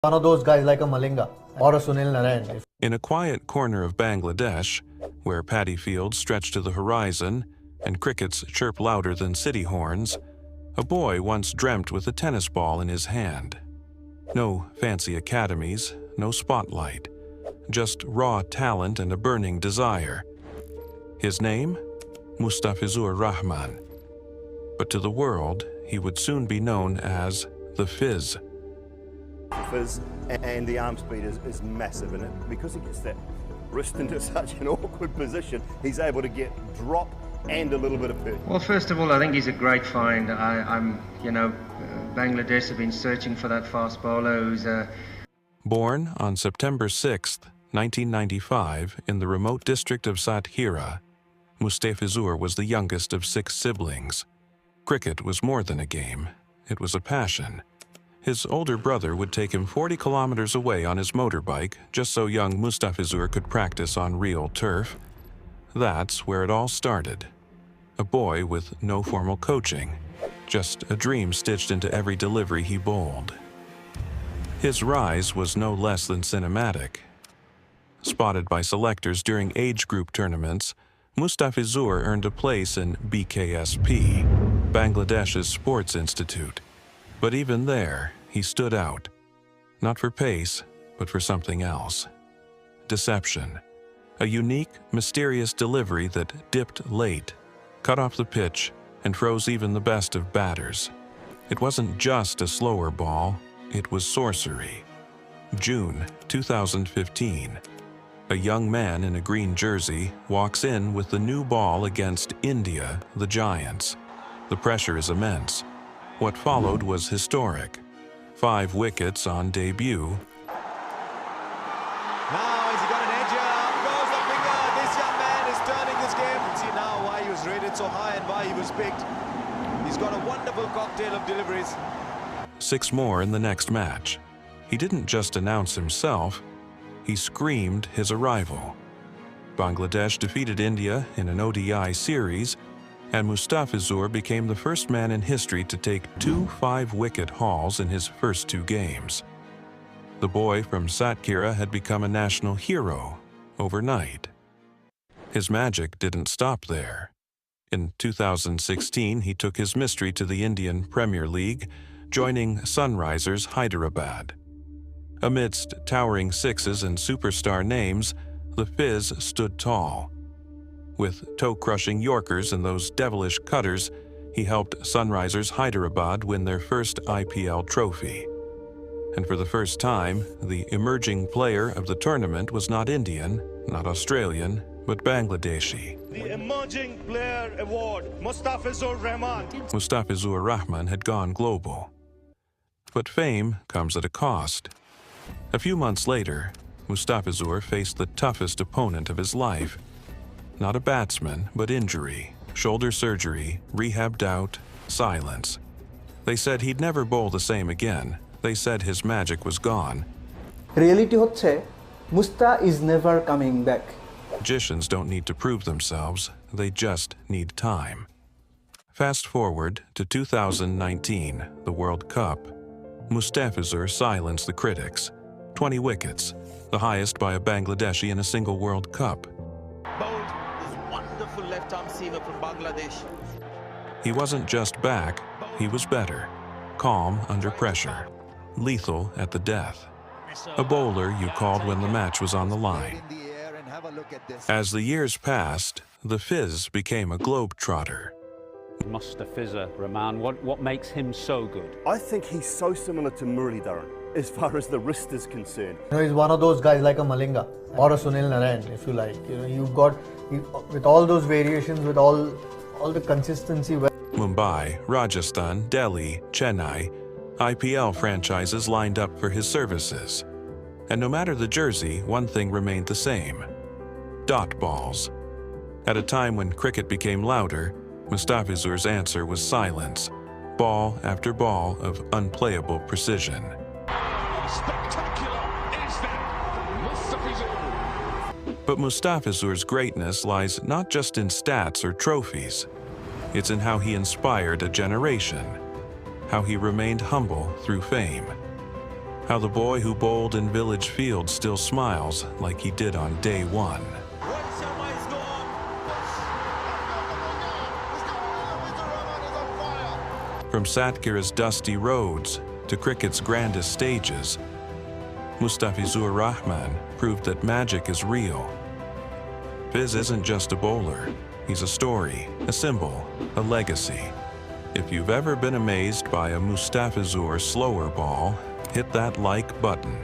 One of those guys like a Malinga or a Sunil Narayan. In a quiet corner of Bangladesh, where paddy fields stretch to the horizon and crickets chirp louder than city horns, a boy once dreamt with a tennis ball in his hand. No fancy academies, no spotlight, just raw talent and a burning desire. His name? Mustafijur Rahman. But to the world, he would soon be known as the Fizz. Fizz and the arm speed is massive, and because he gets that wrist into such an awkward position, he's able to get drop and a little bit of pitch. Well, first of all, I think he's a great find. Bangladesh have been searching for that fast bowler who's Born on September 6, 1995, in the remote district of Satkhira, Mustafijur was the youngest of 6 siblings. Cricket was more than a game. It was a passion. His older brother would take him 40 kilometers away on his motorbike just so young Mustafijur could practice on real turf. That's where it all started. A boy with no formal coaching, just a dream stitched into every delivery he bowled. His rise was no less than cinematic. Spotted by selectors during age group tournaments, Mustafijur earned a place in BKSP, Bangladesh's sports institute. But even there, he stood out. Not for pace, but for something else. Deception. A unique, mysterious delivery that dipped late, cut off the pitch, and froze even the best of batters. It wasn't just a slower ball, it was sorcery. June 2015. A young man in a green jersey walks in with the new ball against India, the Giants. The pressure is immense. What followed was historic. 5 wickets on debut. Now has he got an edge? Up goes the finger. This young man is turning this game. See now why he was rated so high and why he was picked. He's got a wonderful cocktail of deliveries. 6 more in the next match. He didn't just announce himself, he screamed his arrival. Bangladesh defeated India in an ODI series, and Mustafijur became the first man in history to take 2 5-wicket hauls in his first 2 games. The boy from Satkhira had become a national hero overnight. His magic didn't stop there. In 2016, he took his mystery to the Indian Premier League, joining Sunrisers Hyderabad. Amidst towering sixes and superstar names, the Fizz stood tall. With toe-crushing Yorkers and those devilish cutters, he helped Sunrisers Hyderabad win their first IPL trophy. And for the first time, the emerging player of the tournament was not Indian, not Australian, but Bangladeshi. The Emerging Player Award, Mustafijur Rahman. Mustafijur Rahman had gone global. But fame comes at a cost. A few months later, Mustafijur faced the toughest opponent of his life. Not a batsman, but injury, shoulder surgery, rehabbed out, silence. They said he'd never bowl the same again. They said his magic was gone. Reality hocche, Musta is never coming back. Magicians don't need to prove themselves, they just need time. Fast forward to 2019, the World Cup. Mustafijur silenced the critics. 20 wickets, the highest by a Bangladeshi in a single World Cup. Bowled this wonderful left-arm seamer from Bangladesh. He wasn't just back, he was better. Calm under pressure. Lethal at the death. A bowler you called when the match was on the line. As the years passed, the Fizz became a globetrotter. Mustafijur Rahman, what makes him so good? I think he's so similar to Muralidharan as far as the wrist is concerned. He's one of those guys like a Malinga or a Sunil Narayan, if you like. You've got with all those variations, with all the consistency. Mumbai, Rajasthan, Delhi, Chennai, IPL franchises lined up for his services. And no matter the jersey, one thing remained the same: dot balls. At a time when cricket became louder, Mustafijur's answer was silence, ball after ball of unplayable precision. Spectacular is that Mustafijur. But Mustafijur's greatness lies not just in stats or trophies. It's in how he inspired a generation, how he remained humble through fame, How the boy who bowled in Village Field still smiles like he did on day one. From Satgira's dusty roads to cricket's grandest stages, Mustafijur Rahman proved that magic is real. Fiz isn't just a bowler, he's a story, a symbol, a legacy. If you've ever been amazed by a Mustafijur slower ball, hit that like button.